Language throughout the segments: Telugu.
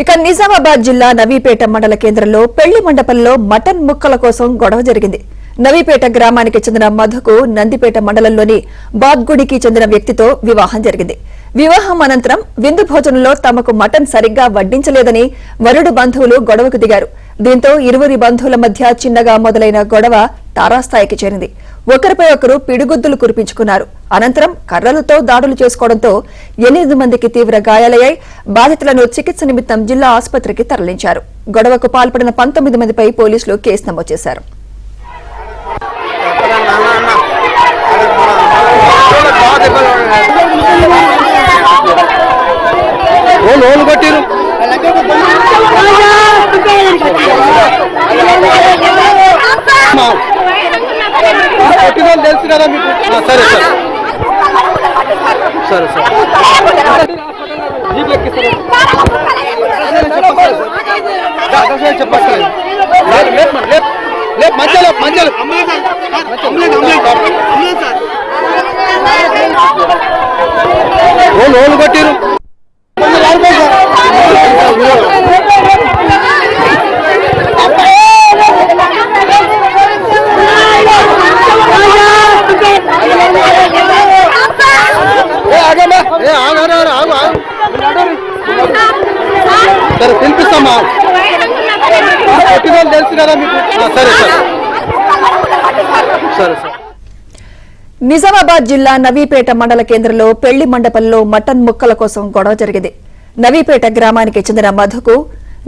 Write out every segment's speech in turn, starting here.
ఇక నిజామాబాద్ జిల్లా నవీపేట మండల కేంద్రంలో పెళ్లి మండపంలో మటన్ ముక్కల కోసం గొడవ జరిగింది. నవీపేట గ్రామానికి చెందిన మధుకు నందిపేట మండలంలోని బాద్గుడికి చెందిన వ్యక్తితో వివాహం జరిగింది. వివాహం అనంతరం విందు భోజనంలో తమకు మటన్ సరిగ్గా వడ్డించలేదని వరుడు బంధువులు గొడవకు దిగారు. దీంతో ఇరువురి బంధువుల మధ్య చిన్నగా మొదలైన గొడవ తారాస్థాయికి చేరింది. ఒకరిపై ఒకరు పిడిగుద్దులు కురిపించుకున్నారు. అనంతరం కర్రలతో దాడులు చేసుకోవడంతో 8 మందికి తీవ్ర గాయాలయ్యాయి. బాధితులను చికిత్స నిమిత్తం జిల్లా ఆసుపత్రికి తరలించారు. గొడవకు పాల్పడిన 19 మందిపై పోలీసులు కేసు నమోదు చేశారు. తెలుసు కదా మీకు. సరే సరే సరే చెప్పలేదు. ఓళ్ళు కొట్టిరు. సరే పిలిపిస్తామా. తెలుసు కదా మీకు. సరే సరే సరే. నిజామాబాద్ జిల్లా నవీపేట మండల కేంద్రంలో పెళ్లి మండపంలో మటన్ ముక్కల కోసం గొడవ జరిగింది. నవీపేట గ్రామానికి చెందిన మధుకు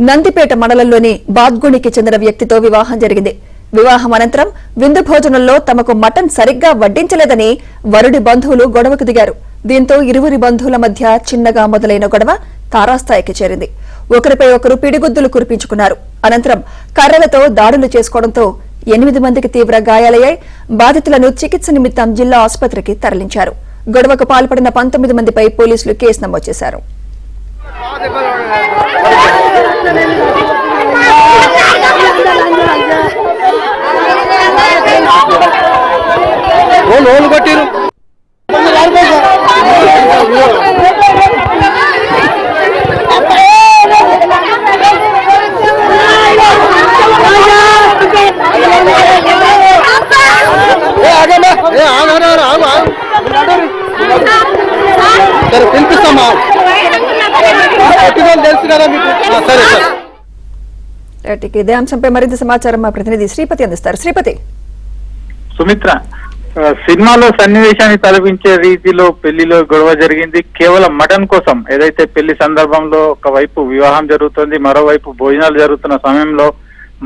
నందిపేట మండలంలోని బాద్గుడికి చెందిన వ్యక్తితో వివాహం జరిగింది. వివాహం అనంతరం విందు భోజనంలో తమకు మటన్ సరిగ్గా వడ్డించలేదని వరుడి బంధువులు గొడవకు దిగారు. దీంతో ఇరువురి బంధువుల మధ్య చిన్నగా మొదలైన గొడవ తారాస్థాయికి చేరింది. ఒకరిపై ఒకరు పిడిగుద్దులు కురిపించుకున్నారు. అనంతరం కర్రలతో దాడులు చేసుకోవడంతో 8 మందికి తీవ్ర గాయాలయ్యాయి. బాధితులను చికిత్స నిమిత్తం జిల్లా ఆసుపత్రికి తరలించారు. గొడవకు పాల్పడిన 19 మందిపై పోలీసులు కేసు నమోదు చేశారు. సరే పిలిపిస్తామా. తెలుసు కదా మీకు. సరే ఇదే అంశంపై మరింత సమాచారం మా ప్రతినిధి శ్రీపతి అందిస్తారు. శ్రీపతి. సుమిత్ర, సినిమాలో సన్నివేశాన్ని తలపించే రీతిలో పెళ్లిలో గొడవ జరిగింది. కేవలం మటన్ కోసం. ఏదైతే పెళ్లి సందర్భంలో ఒకవైపు వివాహం జరుగుతుంది, మరోవైపు భోజనాలు జరుగుతున్న సమయంలో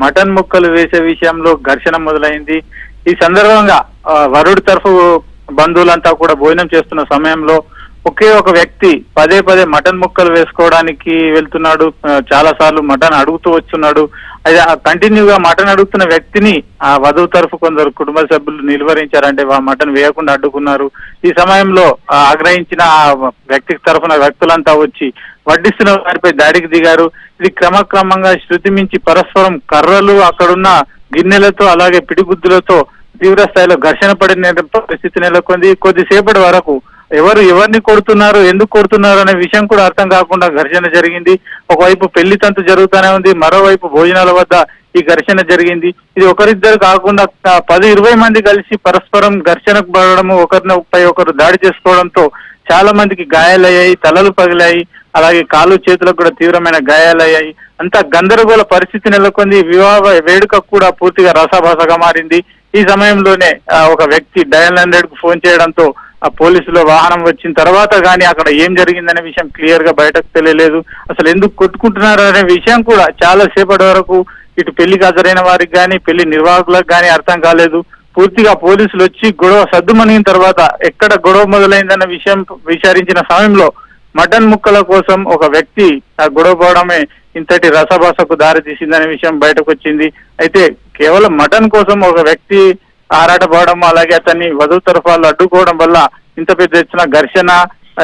మటన్ ముక్కలు వేసే విషయంలో ఘర్షణ మొదలైంది. ఈ సందర్భంగా వరుడి తరఫు బంధువులంతా కూడా భోజనం చేస్తున్న సమయంలో ఒకే ఒక వ్యక్తి పదే మటన్ ముక్కలు వేసుకోవడానికి వెళ్తున్నాడు. చాలా సార్లు మటన్ అడుగుతూ వస్తున్నాడు. అయితే కంటిన్యూగా మటన్ అడుగుతున్న వ్యక్తిని ఆ వధువు తరఫు కొందరు కుటుంబ సభ్యులు నిలువరించారంటే మటన్ వేయకుండా అడ్డుకున్నారు. ఈ సమయంలో ఆగ్రహించిన వ్యక్తికి తరఫున వ్యక్తులంతా వచ్చి వడ్డిస్తున్న వారిపై దాడికి దిగారు. ఇది క్రమక్రమంగా శృతి మించి పరస్పరం కర్రలు, అక్కడున్న గిన్నెలతో అలాగే పిడిగుద్దులతో తీవ్ర స్థాయిలో ఘర్షణ పడిన పరిస్థితి నెలకొంది. కొద్దిసేపటి వరకు ఎవరిని కొడుతున్నారు, ఎందుకు కొడుతున్నారు అనే విషయం కూడా అర్థం కాకుండా ఘర్షణ జరిగింది. ఒకవైపు పెళ్లి తంతు జరుగుతూనే ఉంది, మరోవైపు భోజనాల వద్ద ఈ ఘర్షణ జరిగింది. ఇది ఒకరిద్దరు కాకుండా 10-20 మంది కలిసి పరస్పరం ఘర్షణకు పడడము, ఒకరిపై ఒకరు దాడి చేసుకోవడంతో చాలా మందికి గాయాలయ్యాయి, తలలు పగిలాయి, అలాగే కాలు చేతులకు కూడా తీవ్రమైన గాయాలయ్యాయి. అంతా గందరగోళ పరిస్థితి నెలకొంది. వివాహ వేడుక కూడా పూర్తిగా రసాభాసగా మారింది. ఈ సమయంలోనే ఒక వ్యక్తి డయల్ 100కు ఫోన్ చేయడంతో ఆ పోలీసుల వాహనం వచ్చిన తర్వాత గానీ అక్కడ ఏం జరిగిందనే విషయం క్లియర్ గా బయటకు తెలియలేదు. అసలు ఎందుకు కొట్టుకుంటున్నారు అనే విషయం కూడా చాలా సేపటి వరకు ఇటు పెళ్లికి హాజరైన వారికి గానీ పెళ్లి నిర్వాహకులకు గానీ అర్థం కాలేదు. పూర్తిగా పోలీసులు వచ్చి గొడవ సద్దుమణిగిన తర్వాత ఎక్కడ గొడవ మొదలైందన్న విషయం విచారించిన సమయంలో మటన్ ముక్కల కోసం ఒక వ్యక్తి ఆ గొడవ పోవడమే ఇంతటి రసభాసకు దారి తీసిందనే విషయం బయటకు వచ్చింది. అయితే కేవలం మటన్ కోసం ఒక వ్యక్తి ఆరాటపడడం, అలాగే అతన్ని వధువు తరఫాలు అడ్డుకోవడం వల్ల ఇంత పెద్ద ఎత్తున ఘర్షణ,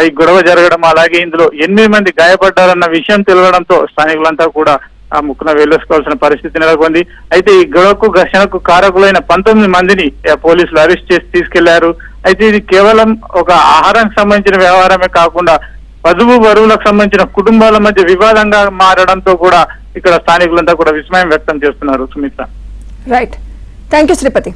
ఈ గొడవ జరగడం, అలాగే ఇందులో 8 మంది గాయపడ్డారన్న విషయం తెలియడంతో స్థానికులంతా కూడా ఆ ముక్కున వేలేసుకోవాల్సిన పరిస్థితి నెలకొంది. అయితే ఈ గొడవకు ఘర్షణకు కారకులైన 19 మందిని పోలీసులు అరెస్ట్ చేసి తీసుకెళ్లారు. అయితే ఇది కేవలం ఒక ఆహారానికి సంబంధించిన వ్యవహారమే కాకుండా వధువు వరువులకు సంబంధించిన కుటుంబాల మధ్య వివాదంగా మారడంతో కూడా ఇక్కడ స్థానికులంతా కూడా విస్మయం వ్యక్తం చేస్తున్నారు Sumitra. Right, thank you Sripati.